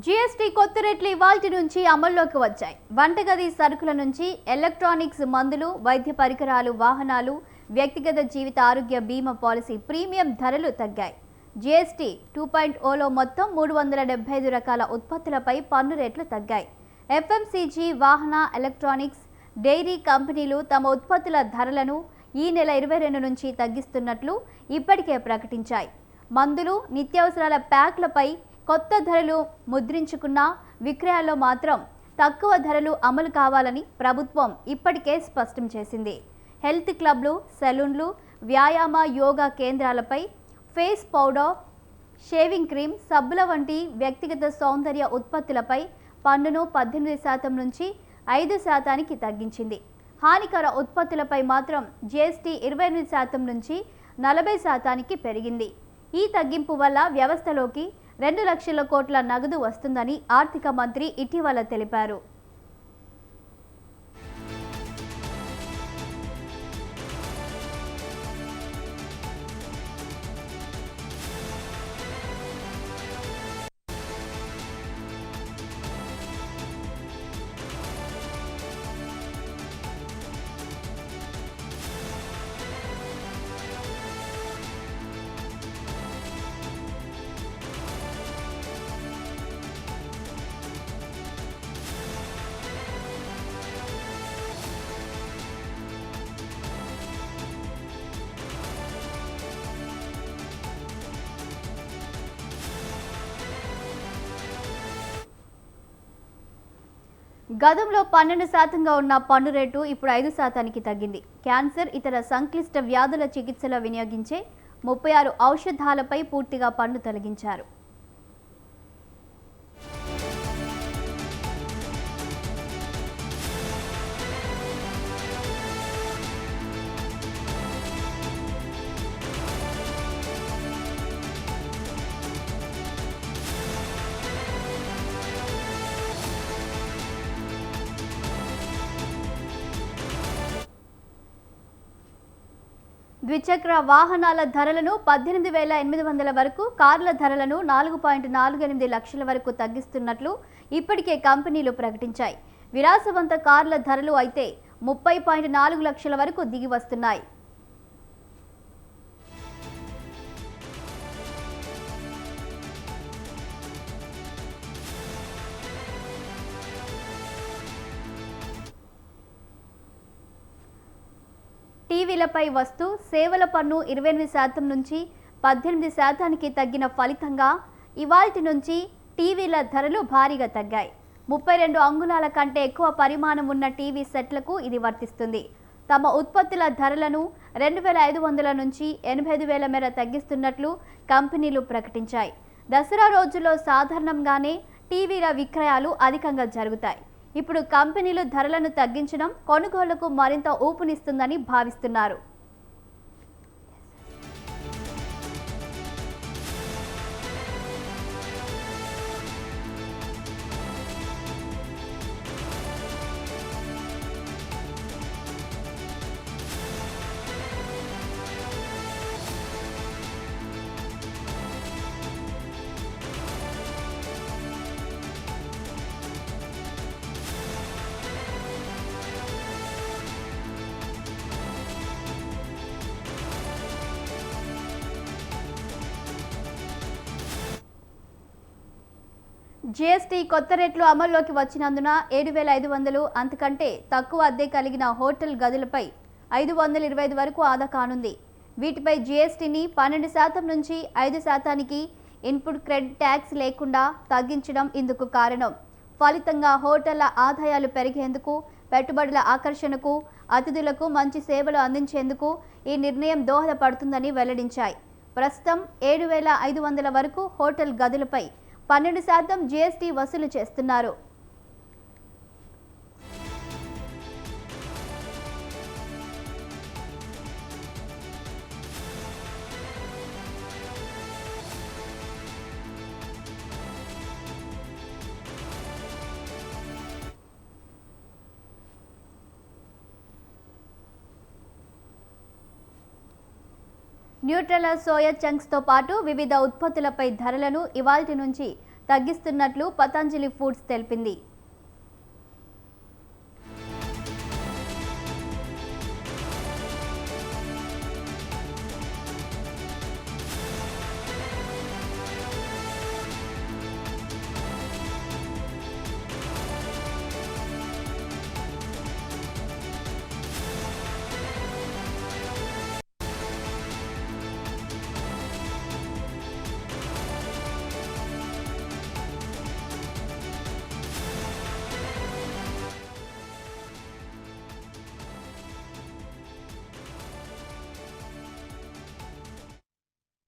GST కొత్త రేట్లు ఇవాల్టి నుంచి అమల్లోకి వచ్చాయి. వంటగది సరుకుల నుంచి ఎలక్ట్రానిక్స్, మందులు, వైద్య పరికరాలు, వాహనాలు, వ్యక్తిగత జీవిత ఆరోగ్య బీమా పాలసీ ప్రీమియం ధరలు తగ్గాయి. జీఎస్టీ 2.0లో మొత్తం 375 రకాల ఉత్పత్తులపై పన్ను రేట్లు తగ్గాయి. ఎఫ్ఎంసీజీ, వాహన, ఎలక్ట్రానిక్స్, డైరీ కంపెనీలు తమ ఉత్పత్తుల ధరలను ఈ నెల 22 నుంచి తగ్గిస్తున్నట్లు ఇప్పటికే ప్రకటించాయి. మందులు, నిత్యావసరాల ప్యాక్లపై కొత్త ధరలు ముద్రించుకున్న విక్రయాల్లో మాత్రం తక్కువ ధరలు అమలు కావాలని ప్రభుత్వం ఇప్పటికే స్పష్టం చేసింది. హెల్త్ క్లబ్లు, సెలూన్లు, వ్యాయామ, యోగా కేంద్రాలపై ఫేస్ పౌడర్, షేవింగ్ క్రీమ్, సబ్బుల వంటి వ్యక్తిగత సౌందర్య ఉత్పత్తులపై పన్నును 18% నుంచి 5% తగ్గించింది. హానికర ఉత్పత్తులపై మాత్రం జీఎస్టీ 28% నుంచి 40% పెరిగింది. ఈ తగ్గింపు వల్ల వ్యవస్థలోకి 2 లక్షల కోట్ల నగదు వస్తుందని ఆర్థిక మంత్రి ఇటీవల తెలిపారు. గతంలో 12%గా ఉన్న పన్ను రేటు ఇప్పుడు 5%కి తగ్గింది. క్యాన్సర్, ఇతర సంక్లిష్ట వ్యాధుల చికిత్సలో వినియోగించే 36 ఔషధాలపై పూర్తిగా పన్ను తొలగించారు. ద్విచక్ర వాహనాల ధరలను 18,800 వరకు, కార్ల ధరలను 4.48 లక్షల వరకు తగ్గిస్తున్నట్లు ఇప్పటికే కంపెనీలు ప్రకటించాయి. విలాసవంత కార్ల ధరలు అయితే 30.4 లక్షల వరకు దిగి వస్తున్నాయి. టీవీలపై వస్తు సేవల పన్ను 28% నుంచి 18%కి తగ్గిన ఫలితంగా ఇవాల్టి నుంచి టీవీల ధరలు భారీగా తగ్గాయి. 32 అంగుళాల కంటే ఎక్కువ పరిమాణం ఉన్న టీవీ సెట్లకు ఇది వర్తిస్తుంది. తమ ఉత్పత్తుల ధరలను 2,500 నుంచి 85,000 మేర తగ్గిస్తున్నట్లు కంపెనీలు ప్రకటించాయి. దసరా రోజుల్లో సాధారణంగానే టీవీల విక్రయాలు అధికంగా జరుగుతాయి. ఇప్పుడు కంపెనీలు ధరలను తగ్గించడం కొనుగోళ్లకు మరింత ఊపునిస్తుందని భావిస్తున్నారు. జీఎస్టీ కొత్త రేట్లు అమల్లోకి వచ్చినందున 7,500 అంతకంటే తక్కువ అద్దె కలిగిన హోటల్ గదులపై 525 వరకు ఆదా కానుంది. వీటిపై జీఎస్టీని 12% నుంచి 5%కి ఇన్పుట్ క్రెడిట్ ట్యాక్స్ లేకుండా తగ్గించడం ఇందుకు కారణం. ఫలితంగా హోటళ్ల ఆదాయాలు పెరిగేందుకు, పెట్టుబడుల ఆకర్షణకు, అతిథులకు మంచి సేవలు అందించేందుకు ఈ నిర్ణయం దోహదపడుతుందని వెల్లడించాయి. ప్రస్తుతం 7,500 వరకు హోటల్ గదులపై 12% జీఎస్టీ వసూలు చేస్తున్నారు. న్యూట్రెలా సోయా చంక్స్తో పాటు వివిధ ఉత్పత్తులపై ధరలను ఇవాల్టి నుంచి తగ్గిస్తున్నట్లు పతంజలి ఫుడ్స్ తెలిపింది.